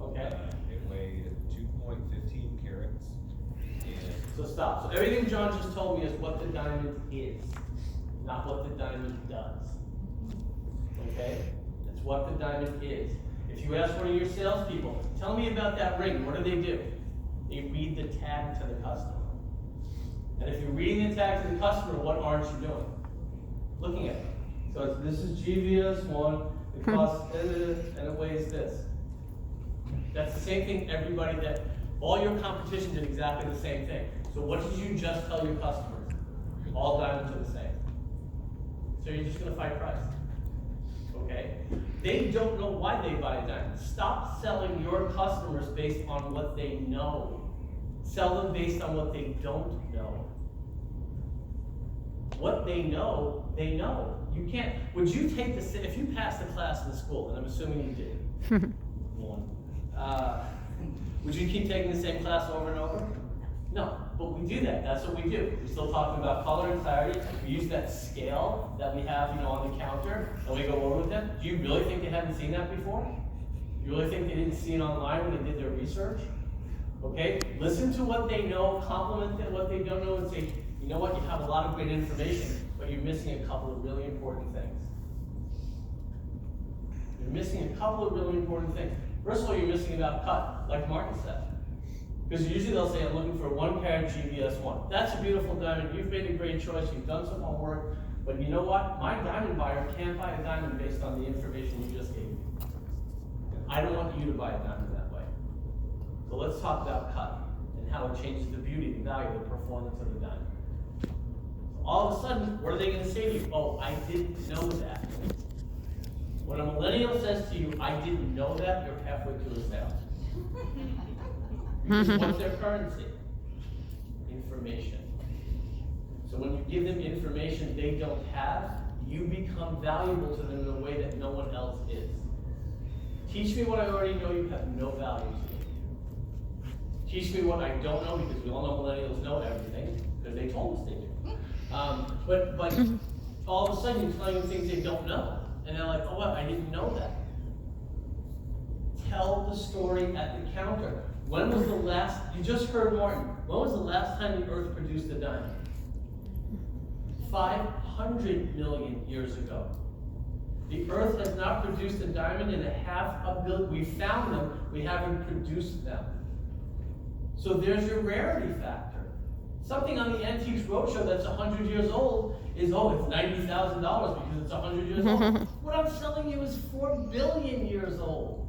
Okay. It weighed 2.15 carats. And So stop. So everything John just told me is what the diamond is, not what the diamond does. Okay? It's what the diamond is. If you ask one of your salespeople, tell me about that ring, what do? They read the tag to the customer. And if you're reading the tag to the customer, what aren't you doing? Looking at it. So this is GVS1, it costs, and it weighs this. That's the same thing all your competition did exactly the same thing. So what did you just tell your customers? All diamonds are the same. So you're just gonna fight price. Okay? They don't know why they buy a diamond. Stop selling your customers based on what they know. Sell them based on what they don't know. What they know, they know. You can't, would you take if you passed the class in the school, and I'm assuming you did, one, would you keep taking the same class over and over? No, but we do that. That's what we do. We're still talking about color and clarity. We use that scale that we have, on the counter, and we go over with them. Do you really think they hadn't seen that before? You really think they didn't see it online when they did their research? Okay? Listen to what they know, compliment what they don't know, and say, you know what? You have a lot of great information, but you're missing a couple of really important things. You're missing a couple of really important things. First of all, you're missing about cut, like Martin said. Because usually they'll say, I'm looking for 1 carat GVS1. That's a beautiful diamond. You've made a great choice. You've done some homework. But you know what? My diamond buyer can't buy a diamond based on the information you just gave me. I don't want you to buy a diamond that way. So let's talk about cut and how it changes the beauty, the value, the performance of the diamond. All of a sudden, what are they going to say to you? Oh, I didn't know that. When a millennial says to you, I didn't know that, you're halfway through a sale. Because what's their currency? Information. So when you give them information they don't have, you become valuable to them in a way that no one else is. Teach me what I already know, you have no value to me. Teach me what I don't know, because we all know millennials know everything, because they told us they do. But all of a sudden you're telling them things they don't know. And they're like, oh what, I didn't know that. Tell the story at the counter. When was the last, you just heard Martin, when was the last time the earth produced a diamond? 500 million years ago. The earth has not produced a diamond in a half a billion. We found them, we haven't produced them. So there's your rarity factor. Something on the Antiques Roadshow that's 100 years old is, it's $90,000 because it's 100 years old. What I'm selling you is 4 billion years old.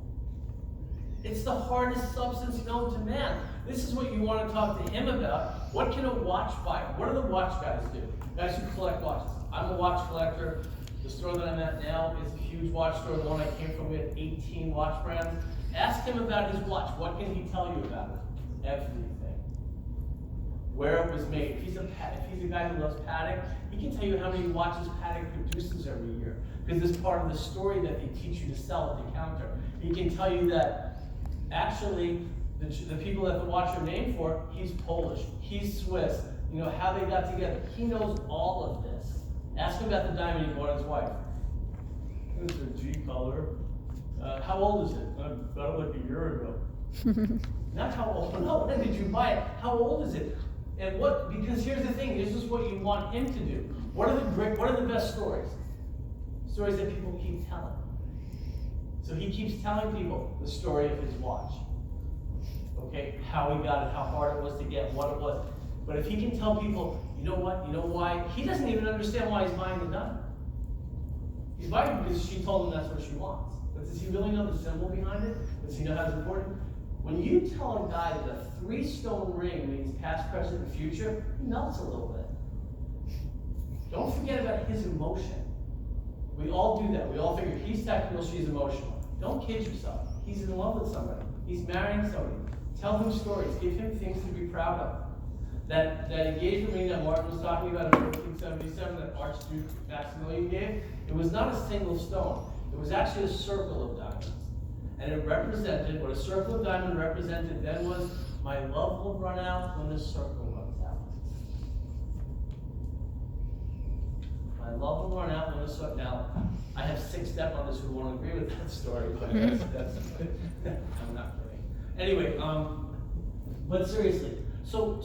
It's the hardest substance known to man. This is what you want to talk to him about. What can a watch buy? What do the watch guys do? Guys who collect watches. I'm a watch collector. The store that I'm at now is a huge watch store. The one I came from, we had 18 watch brands. Ask him about his watch. What can he tell you about it? Everything. Where it was made. If he's a guy who loves Patek, he can tell you how many watches Patek produces every year. Because it's part of the story that they teach you to sell at the counter. He can tell you that actually the people that the watch are named for, he's Polish, he's Swiss, how they got together. He knows all of this. Ask him about the diamond he bought his wife. It's a G color. How old is it? About like a year ago. Not how old, no, when did you buy it? How old is it? And because here's the thing, this is what you want him to do. What are the best stories? Stories that people keep telling. So he keeps telling people the story of his watch. Okay, how he got it, how hard it was to get, what it was. But if he can tell people, you know what, you know why, he doesn't even understand why he's buying the diamond. He's buying it because she told him that's what she wants. But does he really know the symbol behind it? Does he know how it's important? When you tell a guy that a 3-stone ring means past, present, and future, he melts a little bit. Don't forget about his emotion. We all do that. We all figure he's technical, she's emotional. Don't kid yourself. He's in love with somebody. He's marrying somebody. Tell him stories. Give him things to be proud of. That engagement ring that Martin was talking about in 1477 that Archduke Maximilian gave, it was not a single stone. It was actually a circle of diamonds. And it represented, what a circle of diamond represented then was, my love will run out when the circle runs out. My love will run out when the circle, now, I have 6 stepmothers who won't agree with that story, but that's I'm not kidding. Anyway, but seriously, so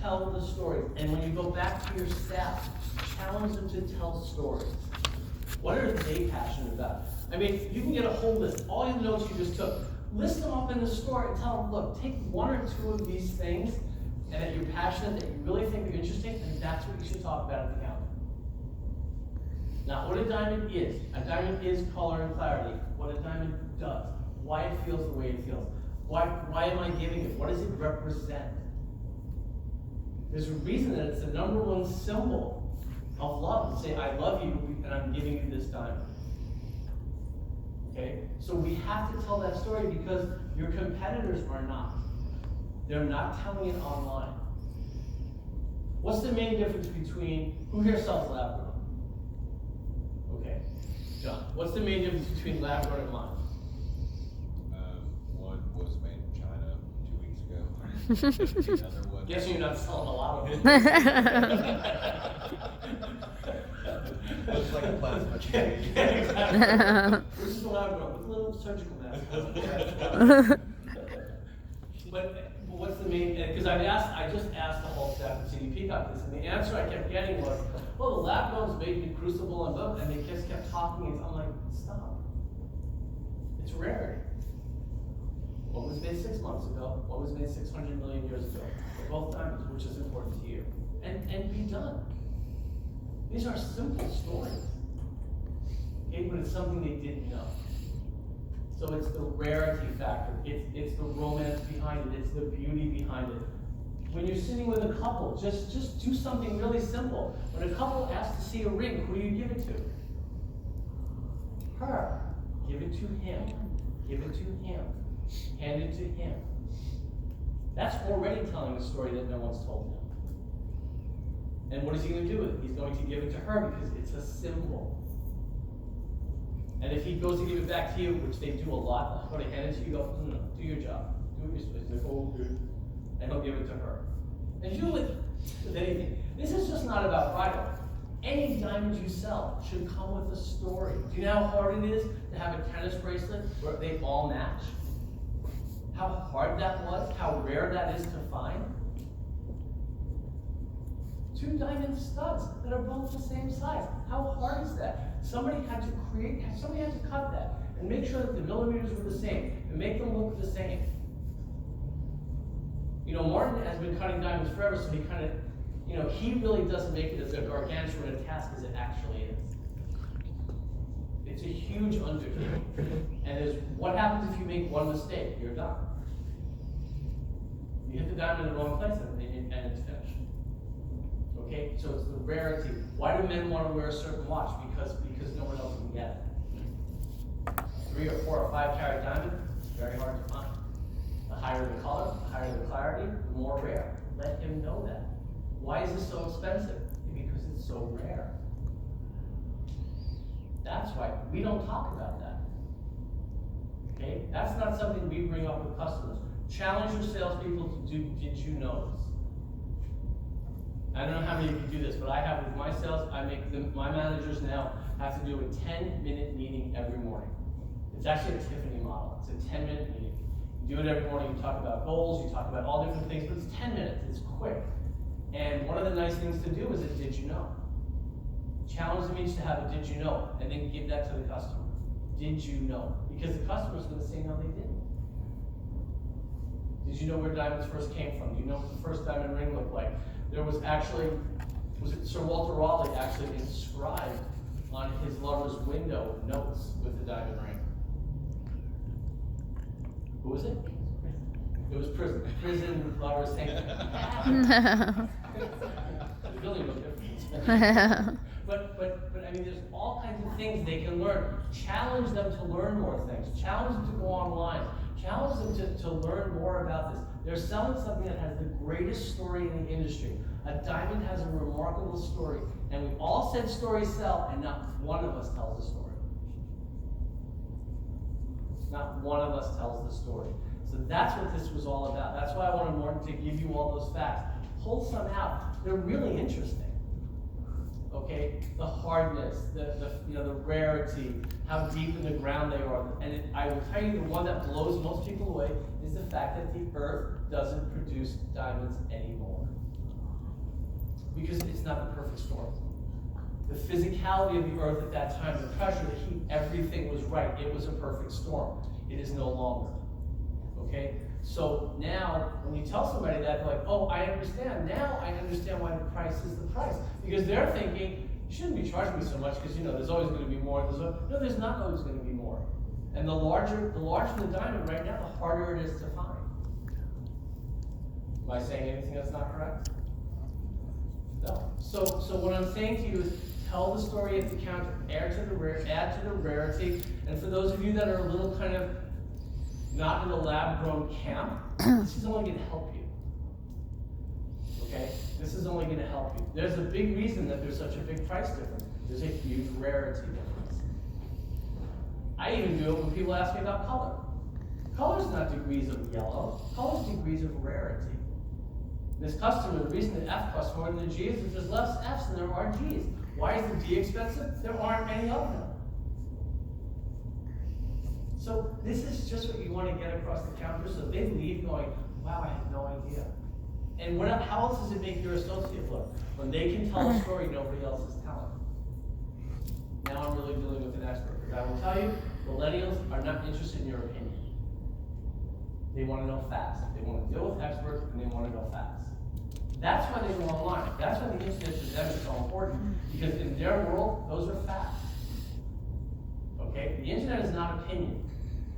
tell the story. And when you go back to your staff, challenge them to tell stories. What are they passionate about? I mean, you can get a whole list, all the notes you just took. List them up in the store and tell them, look, take one or two of these things and that you're passionate, that you really think are interesting, and that's what you should talk about at the counter. Not what a diamond is. A diamond is color and clarity. What a diamond does. Why it feels the way it feels. Why am I giving it? What does it represent? There's a reason that it's the #1 symbol of love. To say, I love you, and I'm giving you this diamond. Okay? So we have to tell that story because your competitors are not. They're not telling it online. What's the main difference between, who here sells lab grown? Okay, John, what's the main difference between lab grown and mine? One was made in China 2 weeks ago. The other one. Guessing you're not selling a lot of it. Looks like a plasma change. Exactly. Which is the lab grown with a little surgical mask. But what's the main, because I just asked the whole staff at CD Peacock this, and the answer I kept getting was, well, the lab grown's made in Crucible and both, and they just kept talking, and I'm like, stop. It's rarity. One was made 6 months ago, one was made 600 million years ago. They're both diamonds, which is important to you. And be done. These are simple stories. Okay, but it's something they didn't know. So it's the rarity factor, it's the romance behind it, it's the beauty behind it. When you're sitting with a couple, just do something really simple. When a couple asks to see a ring, who do you give it to? Her. Give it to him. Give it to him. Hand it to him. That's already telling a story that no one's told him. And what is he going to do with it? He's going to give it to her because it's a symbol. And if he goes to give it back to you, which they do a lot, when they hand it to you, you go, no, do your job. Do what you're supposed to do. Oh, good. And he'll give it to her. And you with anything. This is just not about Friday. Any diamond you sell should come with a story. Do you know how hard it is to have a tennis bracelet where they all match? How hard that was? How rare that is to find? 2 diamond studs that are both the same size. How hard is that? Somebody had to cut that and make sure that the millimeters were the same and make them look the same. You know, Martin has been cutting diamonds forever, so he kind of, he really doesn't make it as a gargantuan a task as it actually is. It's a huge undertaking. And what happens if you make one mistake? You're done. You hit the diamond in the wrong place and it's finished. Okay, so it's the rarity. Why do men want to wear a certain watch? Because no one else can get it. 3 or 4 or 5 carat diamond, very hard to find. The higher the color, the higher the clarity, the more rare. Let him know that. Why is this so expensive? Because it's so rare. That's why we don't talk about that. Okay, that's not something we bring up with customers. Challenge your salespeople to do. Did you know this? I don't know how many of you do this, but I have with my sales, my managers now have to do a 10-minute meeting every morning. It's actually a Tiffany model. It's a 10-minute meeting. You do it every morning, you talk about goals, you talk about all different things, but it's 10 minutes, it's quick. And one of the nice things to do is a did you know? Challenge them each to have a did you know, and then give that to the customer. Did you know? Because the customer's gonna say no, they didn't. Did you know where diamonds first came from? Do you know what the first diamond ring looked like? There was it Sir Walter Raleigh actually inscribed on his lover's window notes with the diamond ring. Who was it? It was prison lovers saying the building was different. But I mean, there's all kinds of things they can learn. Challenge them to learn more things. Challenge them to go online. Challenge them to learn more about this. They're selling something that has the greatest story in the industry. A diamond has a remarkable story, and we all said stories sell, and not one of us tells the story. Not one of us tells the story. So that's what this was all about. That's why I wanted Morton to give you all those facts. Pull some out. They're really interesting. okay? The hardness, the rarity, how deep in the ground they are. And I will tell you, the one that blows most people away is the fact that the earth doesn't produce diamonds anymore. Because it's not the perfect storm. The physicality of the earth at that time, the pressure, the heat, everything was right. It was a perfect storm. It is no longer. Okay? So now, when you tell somebody that, they're like, oh, I understand. Now I understand why the price is the price. Because they're thinking, you shouldn't be charging me so much because, there's always going to be more. No, there's not always going to be more. And the larger the diamond right now, the harder it is to find. Am I saying anything that's not correct? No. So what I'm saying to you is, tell the story at the counter, add to the rarity, and for those of you that are a little kind of not in the lab-grown camp, this is only going to help you. Okay? This is only going to help you. There's a big reason that there's such a big price difference. There's a huge rarity difference. I even do it when people ask me about color. Color's not degrees of yellow. Color's degrees of rarity. This customer, the reason the F costs more than the G is if there's less Fs than there are Gs. Why is the D expensive? There aren't any of them. So this is just what you want to get across the counter, so they leave going, wow, I had no idea. And how else does it make your associate look? When they can tell a story nobody else is telling. Now I'm really dealing with an expert, because I will tell you, millennials are not interested in your opinion. They want to know facts. They want to deal with experts, and they want to know facts. That's why they go online. That's why the internet to them is so important, because in their world, those are facts. Okay? The internet is not opinion.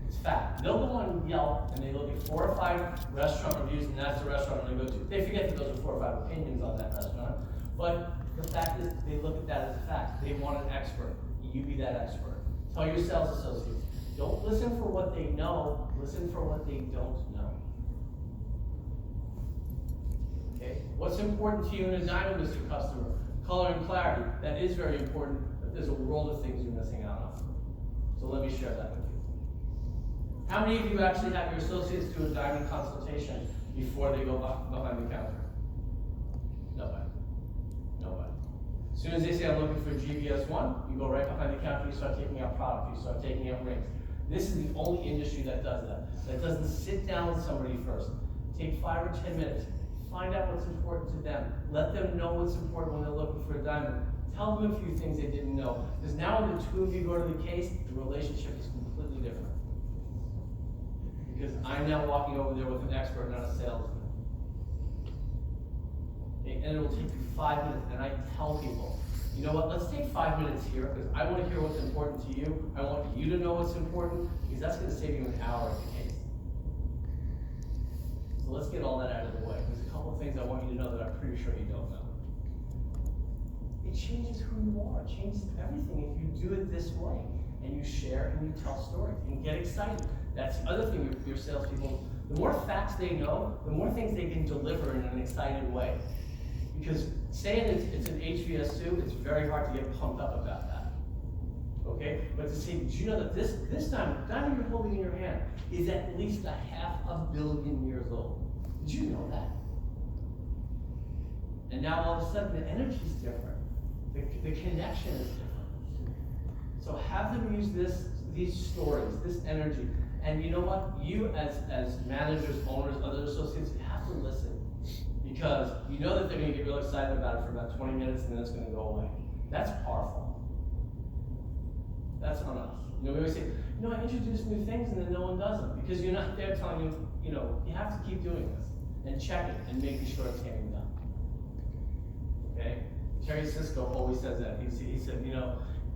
It's fact. They'll go on Yelp and they look at 4 or 5 restaurant reviews, and that's the restaurant they go to. They forget that those are 4 or 5 opinions on that restaurant. But the fact is, they look at that as a fact. They want an expert. You be that expert. Tell your sales associates, don't listen for what they know, listen for what they don't know. Okay? What's important to you in a diamond, Mr. Customer? Color and clarity. That is very important, but there's a world of things you're missing out on. So let me share that with you. How many of you actually have your associates do a diamond consultation before they go behind the counter? Nobody. Nobody. As soon as they say, I'm looking for GBS1, you go right behind the counter, you start taking out product, you start taking out rings. This is the only industry that does that. That doesn't sit down with somebody first. Take 5 or 10 minutes. Find out what's important to them. Let them know what's important when they're looking for a diamond. Tell them a few things they didn't know. Because now when the two of you go to the case, the relationship is completely different. Because I'm now walking over there with an expert, not a salesman. Okay, and it will take you 5 minutes, and I tell people, you know what, let's take 5 minutes here, because I want to hear what's important to you. I want you to know what's important, because that's going to save you an hour at the case. So let's get all that out of the way. There's a couple of things I want you to know that I'm pretty sure you don't know. It changes who you are. It changes everything if you do it this way. And you share and you tell stories and get excited. That's the other thing with your salespeople. The more facts they know, the more things they can deliver in an excited way. Because saying it's an HVS2, it's very hard to get pumped up about that. Okay? But to say, did you know that this diamond you're holding in your hand is at least 500 million years old? Did you know that? And now all of a sudden the energy is different. The connection is different. So have them use these stories, this energy. And you know what? You as managers, owners, other associates, you have to listen. Because you know that they're going to get real excited about it for about 20 minutes and then it's going to go away. That's powerful. That's on us. We always say, I introduce new things and then no one does them. Because you're not there telling you, you have to keep doing this. And check it and making sure it's getting done. Okay? Terry Cisco always says that. He said,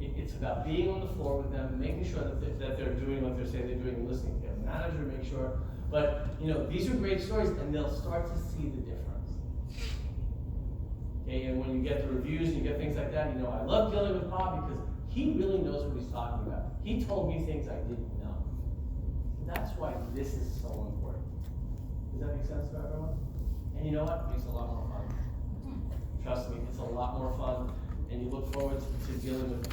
it's about being on the floor with them, making sure that they're doing what they say they're doing, and listening to their manager, make sure. But, these are great stories, and they'll start to see the difference. Okay, and when you get the reviews and you get things like that, I love dealing with Bob because he really knows what he's talking about. He told me things I didn't know. That's why this is so important. Does that make sense for everyone? And you know what? It makes it a lot more fun. Trust me, it's a lot more fun, and you look forward to dealing with,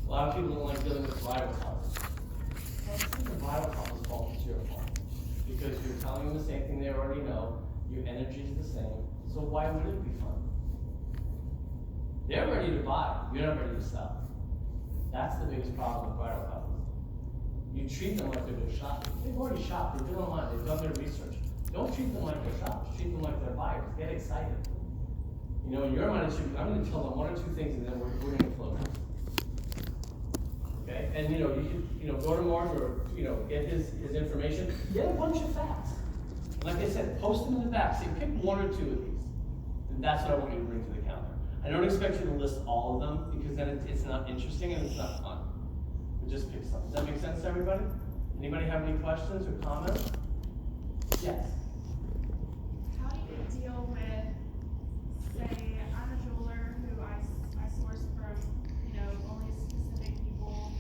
a lot of people don't like dealing with rival couples. Well, it's not the rival couple's fault, it's your fault. Because you're telling them the same thing they already know, your energy is the same, so why would it be fun? They're ready to buy, you're not ready to sell. That's the biggest problem with bridal couples. You treat them like they're doing shopping. They've already shopped, they've been online, they've done their research. Don't treat them like they're shoppers, treat them like they're buyers. Get excited. You know, in your mind, it should be, I'm gonna tell them one or two things and then we're gonna close. Okay, and you can, go to Mark or, get his information, get a bunch of facts. Like I said, post them in the back, say pick one or two of these. And that's what I want you to bring to the counter. I don't expect you to list all of them because then it's not interesting and it's not fun. But just pick some. Does that make sense to everybody? Anybody have any questions or comments? Yes. How do you deal with, say, I'm a jeweler who I source from, only specific people,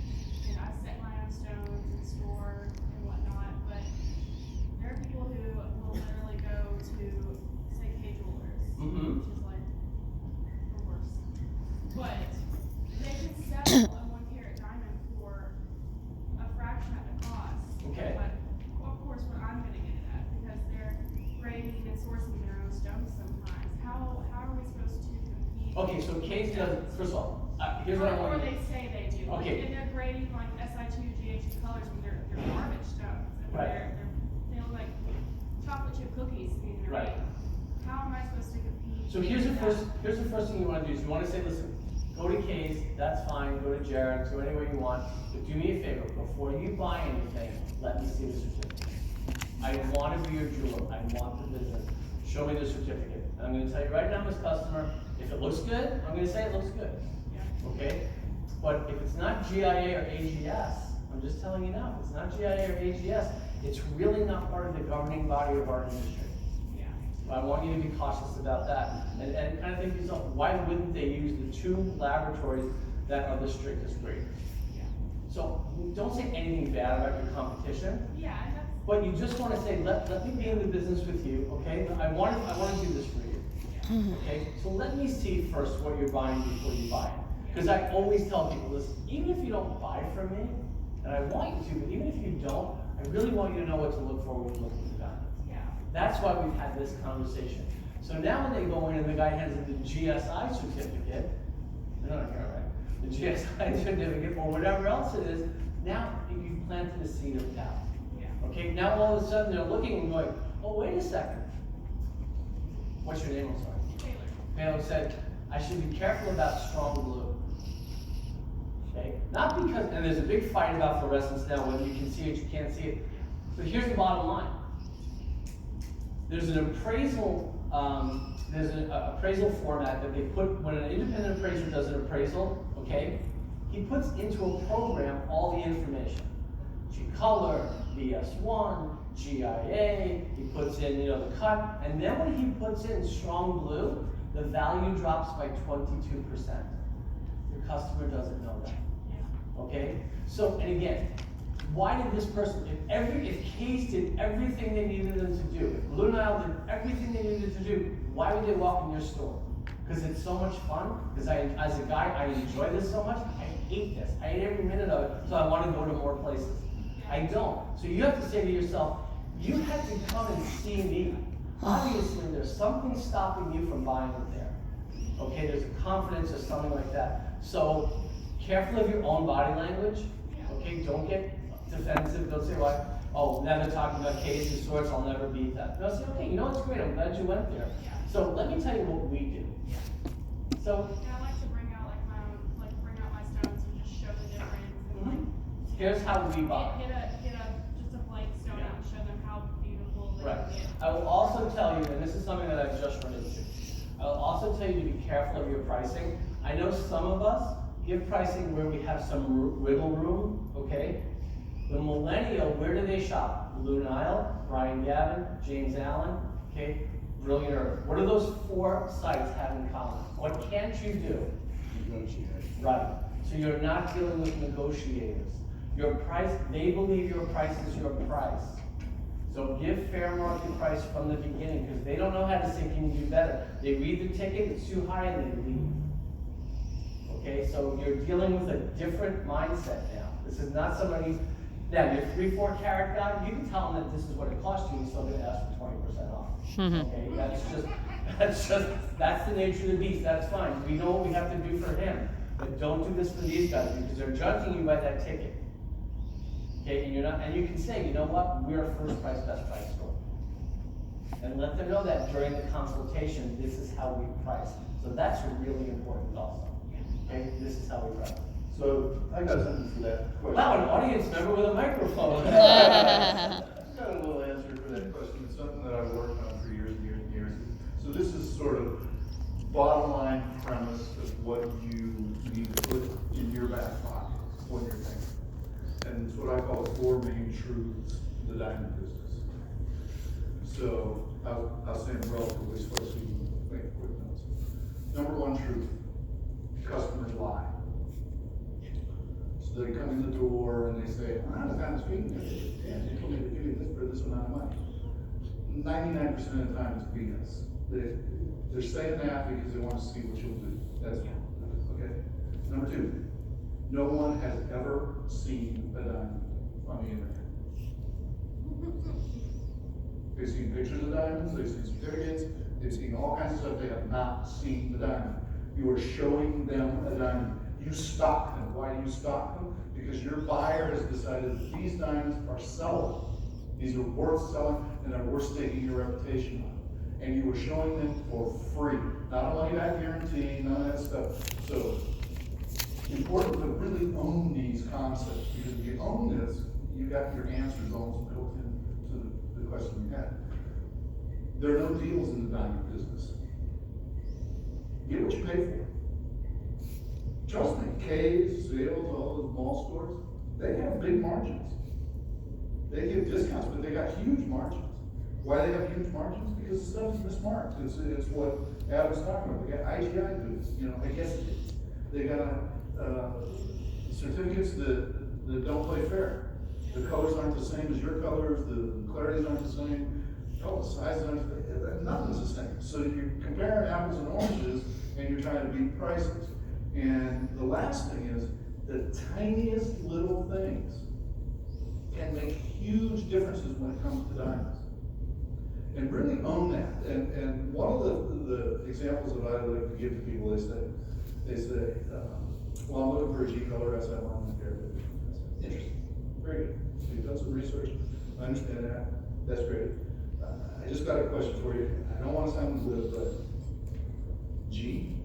and I set my own stones and store and whatnot, but there are people who will literally go to, say, K Jewelers, Mm-hmm. which is like the worst. But they can settle a 1 carat diamond for a fraction of the cost. Okay. But of course, what I'm gonna get it at, because they're grading and sourcing their own stones sometimes. How are we supposed to compete? Okay, so Kate does, first of all, here's what I Or want they say they do. Okay. And they're grading like SI2, GH2 colors when they're garbage stones. I mean, Right. they look like chocolate chip cookies. I mean, they're Right. How am I supposed to compete? So here's the with that? first thing you want to do is you want to say, listen, go to Kay's, that's fine, go to Jared's, go anywhere you want, but do me a favor, before you buy anything, let me see the certificate. I want to be your jeweler, I want the business, show me the certificate. And I'm going to tell you right now, Ms. Customer, if it looks good, I'm going to say it looks good, Yeah. okay? But if it's not GIA or AGS, I'm just telling you now, if it's not GIA or AGS, it's really not part of the governing body of our industry. Yeah. I want you to be cautious about that, and kind of think to yourself, why wouldn't they use the two laboratories that are the strictest graders? Yeah. So, don't say anything bad about your competition, Yeah, and that's, but you just want to say, let me be in the business with you, okay? I want to do this for you, okay? So let me see first what you're buying before you buy it. Because I always tell people, listen, even if you don't buy from me, and I want you to, but even if you don't, I really want you to know what to look for when you look at the diamonds. yeah. That's why we've had this conversation. So now when they go in and the guy hands them the GSI certificate, they're not here, right? The GSI certificate or whatever else it is, now you've planted a seed of doubt. Yeah. Okay, now all of a sudden they're looking and going, oh, wait a second. What's your name, I'm sorry? Taylor. Taylor said, I should be careful about strong blue. Okay, not because, and there's a big fight about fluorescence now, whether you can see it, you can't see it. But here's the bottom line. There's an appraisal, appraisal format that they put, when an independent appraiser does an appraisal, okay, he puts into a program all the information. G-color, BS1, GIA, he puts in, the cut, and then when he puts in strong blue, the value drops by 22%. Your customer doesn't know that. Yeah. Okay? So, and again, why did this person, if Case did everything they needed them to do, if Blue Nile did everything they needed to do, why would they walk in your store? Because it's so much fun? Because as a guy, I enjoy this so much, I hate this. I hate every minute of it, so I want to go to more places. I don't. So you have to say to yourself, you had to come and see me. Obviously, there's something stopping you from buying it there. Okay, there's a confidence or something like that. So, careful of your own body language. Okay, don't get defensive. Don't say, what? Oh, now they're talking about Case and sorts, I'll never beat that. No, say, okay, it's great, I'm glad you went there. So, let me tell you what we do. So, Yeah, I like to bring out bring out my stones and just show the difference and here's how we buy. get just a blank stone out and show them how beautiful they Right. get. I will also tell you, and this is something that I've just run into, I will also tell you to be careful of your pricing. I know some of us give pricing where we have some wiggle room, okay? The millennial, where do they shop? Blue Nile, Brian Gavin, James Allen, okay? Brilliant Earth. What do those 4 sites have in common? What can't you do? Negotiate. Right. So you're not dealing with negotiators. Your price, they believe your price is your price. So give fair market price from the beginning, because they don't know how to say, can you do better? They read the ticket, it's too high, and they leave. Okay, so you're dealing with a different mindset now. This is not somebody, now your 3-4 carat guy, you can tell them that this is what it cost you, and he's still gonna ask for 20% off. Okay, that's just, That's the nature of the beast, that's fine. We know what we have to do for him. But don't do this for these guys, because they're judging you by that ticket. Okay, and you're not, and you can say, you know what, we're a first price, best price store. And let them know that during the consultation, this is how we price. So that's really important also. Okay, this is how we price. So, I got something for that question. Wow, an audience member with a microphone. I got a little answer for that question. It's something that I've worked on for years and years and years. So this is sort of bottom line premise of what you need to put in your back pocket when you're thinking. And it's what I call the 4 main truths of the diamond business. So I'll say them relatively slow so you can make quick notes. Number 1 truth, customers lie. So they come in the door and they say, I'm not a diamond speaking. And they told me to give you this for this amount of money. 99% of the time it's BS. They're saying that because they want to see what you'll do. That's okay. Number 2, no one has ever seen a diamond on the internet. They've seen pictures of diamonds, they've seen certificates, they've seen all kinds of stuff. They have not seen the diamond. You are showing them a diamond. You stock them. Why do you stock them? Because your buyer has decided that these diamonds are sellable. These are worth selling and they're worth staking your reputation on. And you were showing them for free. Not a money back guarantee, none of that stuff. So, important to really own these concepts, because if you own this, you got your answers almost built into the question you had. There are no deals in the diamond business. Get what you pay for. Trust me, K's, Zales, all those mall stores, they have big margins. They give discounts, but they got huge margins. Why they have huge margins? Because the stuff is mismarked. It's what Adam's talking about. They got IGI goods, I guess they got certificates that don't play fair. The colors aren't the same as your colors, the clarities aren't the same, the sizes aren't the same, nothing's the same. So you're comparing apples and oranges and you're trying to beat prices. And the last thing is, the tiniest little things can make huge differences when it comes to diamonds. And really own that. And one of the examples that I like to give to people, they say, well, I'm looking for a G color SL1 there. Interesting. Very good. So you've done some research. I understand that. That's great. I just got a question for you. I don't want to sound glib, but G?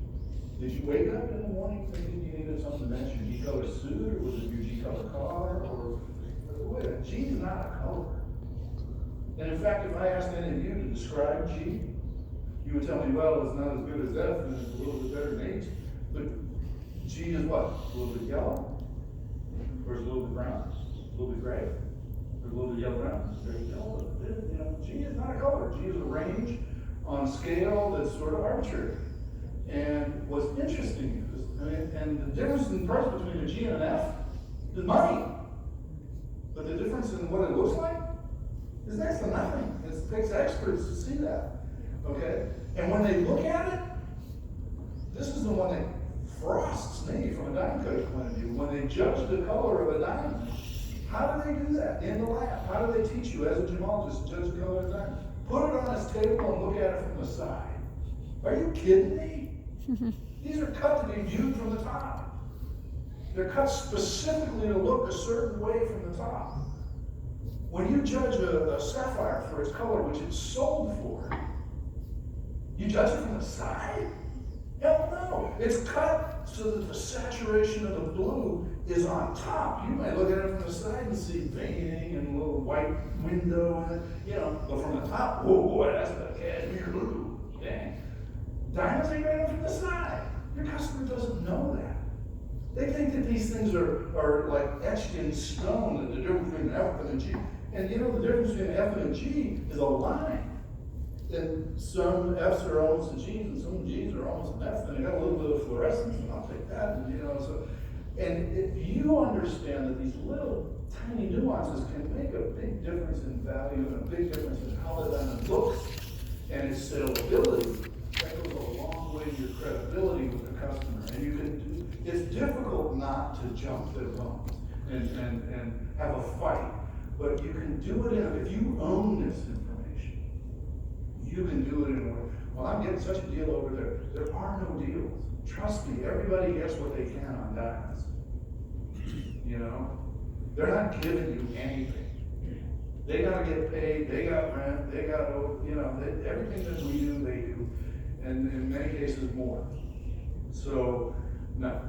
Did you wake up in the morning thinking you needed something to match your G color suit, or was it your G color car, or wait, G is not a color. And in fact, if I asked any of you to describe G, you would tell me, well, it's not as good as F, and it's a little bit better than H. But G is what? A little bit yellow? Or is it a little bit brown? A little bit gray? Or a little bit yellow brown? There you go. G is not a color. G is a range on a scale that's sort of arbitrary. And what's interesting is, and the difference in price between a G and an F is money. But the difference in what it looks like is next to nothing. It takes experts to see that. Okay? And when they look at it, this is the one that frosts me from a diamond cutter's point of view. When they judge the color of a diamond, how do they do that in the lab? How do they teach you as a gemologist to judge the color of a diamond? Put it on this table and look at it from the side. Are you kidding me? These are cut to be viewed from the top. They're cut specifically to look a certain way from the top. When you judge a sapphire for its color, which it's sold for, you judge it from the side? Hell no. It's cut so that the saturation of the blue is on top. You might look at it from the side and see veining and a little white window in it, but from the top, whoa, boy, that's the cashmere blue. Dang. Diamonds ain't right from the side. Your customer doesn't know that. They think that these things are like etched in stone, that the difference between an F and a G. And the difference between an F and a G is a line. And some F's are almost a G's, and some G's are almost an F, and they got a little bit of fluorescence, and I'll take that. And if you understand that these little tiny nuances can make a big difference in value and a big difference in how the diamond looks and its saleability, that goes a long way to your credibility with the customer. And it's difficult not to jump their bones and have a fight, but you can do it if you own this information, you can do it in a way. well, I'm getting such a deal over there. There are no deals. Trust me, everybody gets what they can on diamonds. You know? They're not giving you anything. They gotta get paid, they got rent, they got, everything that we do, they do, and in many cases more. So, no,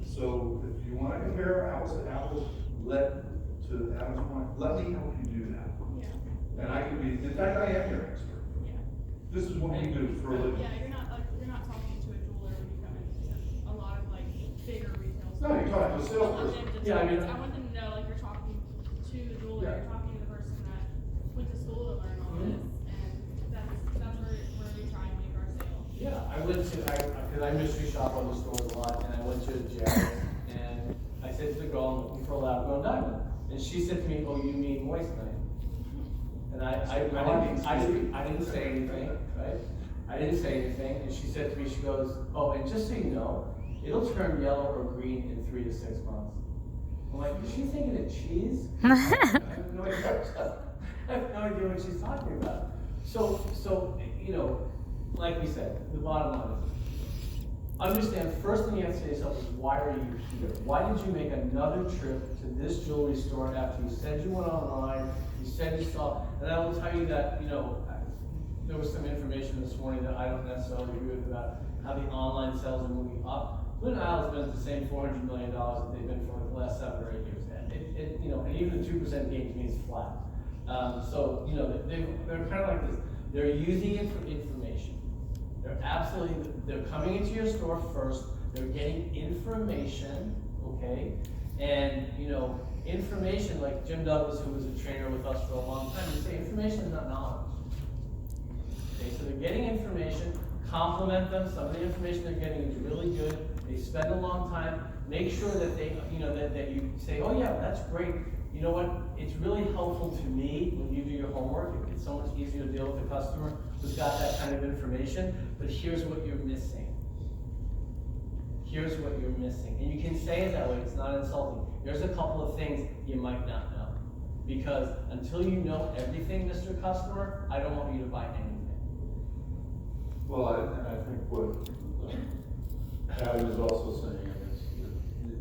so if you wanna compare apples to apples, to Adam's point, let me help you do that. Yeah, And I can be, in fact, I am your expert. yeah. This is what we do for a living. Yeah, you're not talking to a jeweler when you come into a lot of like bigger retail stores. No, you're talking to a salesperson. Yeah, I mean- I want them to know, like, you're talking to the jeweler, Yeah. you're talking to the person that went to school to learn all this, and that's where we try and make our sale. Yeah, I went to, cause I mystery shop on the stores a lot, and I went to Jared's, and I said to the girl, I'm looking for a lab grown diamond, and she said to me, oh, you mean moissanite? And I didn't say anything, right? I didn't say anything, and she said to me, she goes, oh, and just so you know, it'll turn yellow or green in 3 to 6 months. I'm like, is she thinking of cheese? I have no idea what she's talking about. So, like we said, the bottom line is, understand, first thing you have to say to yourself is, why are you here? Why did you make another trip to this jewelry store after you said you went online, you said you saw, and I will tell you that, there was some information this morning that I don't necessarily agree with about how the online sales are moving up. Blue Nile has been at the same $400 million that they've been for the last 7 or 8 years. And even the 2% gain means flat. They're kind of like this. They're using it for information. They're coming into your store first. They're getting information, okay? And, information, like Jim Douglas, who was a trainer with us for a long time, would say information is not knowledge. Okay, so they're getting information, compliment them. Some of the information they're getting is really good. They spend a long time. Make sure that they, that you say, oh yeah, that's great. You know what? It's really helpful to me when you do your homework. It's so much easier to deal with a customer who's got that kind of information. But here's what you're missing. Here's what you're missing. And you can say it that way. It's not insulting. There's a couple of things you might not know. Because until you know everything, Mr. Customer, I don't want you to buy anything. Well, I think what Adam is also saying is,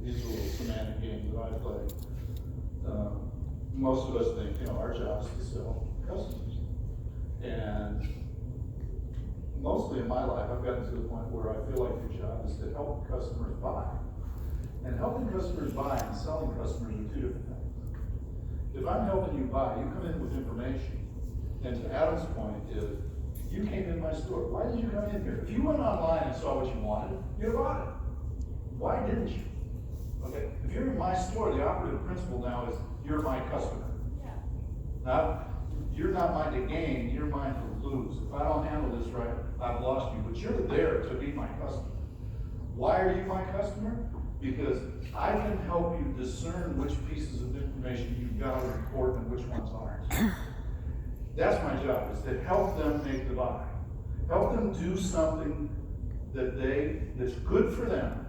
these are little semantic games that I play. Most of us think, our job is to sell customers. And mostly in my life, I've gotten to the point where I feel like your job is to help customers buy. And helping customers buy and selling customers are two different things. If I'm helping you buy, you come in with information. And to Adam's point is, you came in my store. Why did you come in here? If you went online and saw what you wanted, you'd have bought it. Why didn't you? Okay, if you're in my store, the operative principle now is you're my customer. Yeah. Now, you're not mine to gain, you're mine to lose. If I don't handle this right, I've lost you, but you're there to be my customer. Why are you my customer? Because I can help you discern which pieces of information you've got to report and which ones aren't. That's my job, is to help them make the buy. Help them do something that's good for them,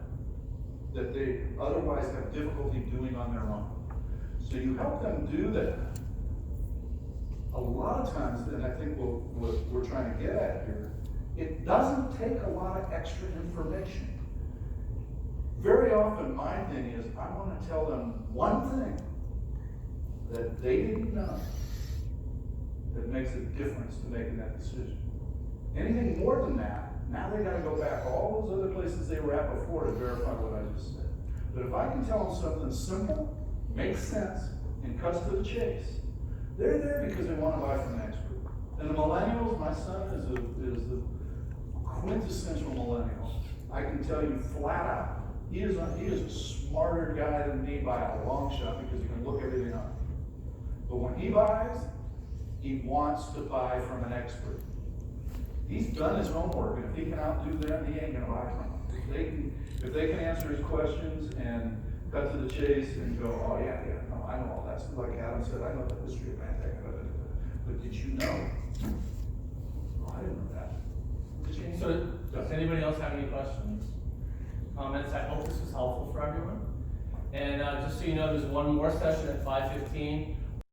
that they otherwise have difficulty doing on their own. So you help them do that. A lot of times, and I think what we're trying to get at here, it doesn't take a lot of extra information. Very often my thing is, I want to tell them one thing that they didn't know that makes a difference to making that decision. Anything more than that, now they gotta go back all those other places they were at before to verify what I just said. But if I can tell them something simple, makes sense, and cuts to the chase, they're there because they want to buy from an expert. And the millennials, my son is the quintessential millennial. I can tell you flat out, he is a smarter guy than me by a long shot because he can look everything up. But when he buys, he wants to buy from an expert. He's done his homework, and if he can outdo them, he ain't gonna buy from them. If they can answer his questions and cut to the chase and go, oh yeah, no, I know all that. Like Adam said, I know the history of Mantek. But did you know? Oh, I didn't know that. So, does anybody else have any questions, comments? I hope this was helpful for everyone. And just so you know, there's one more session at 5:15.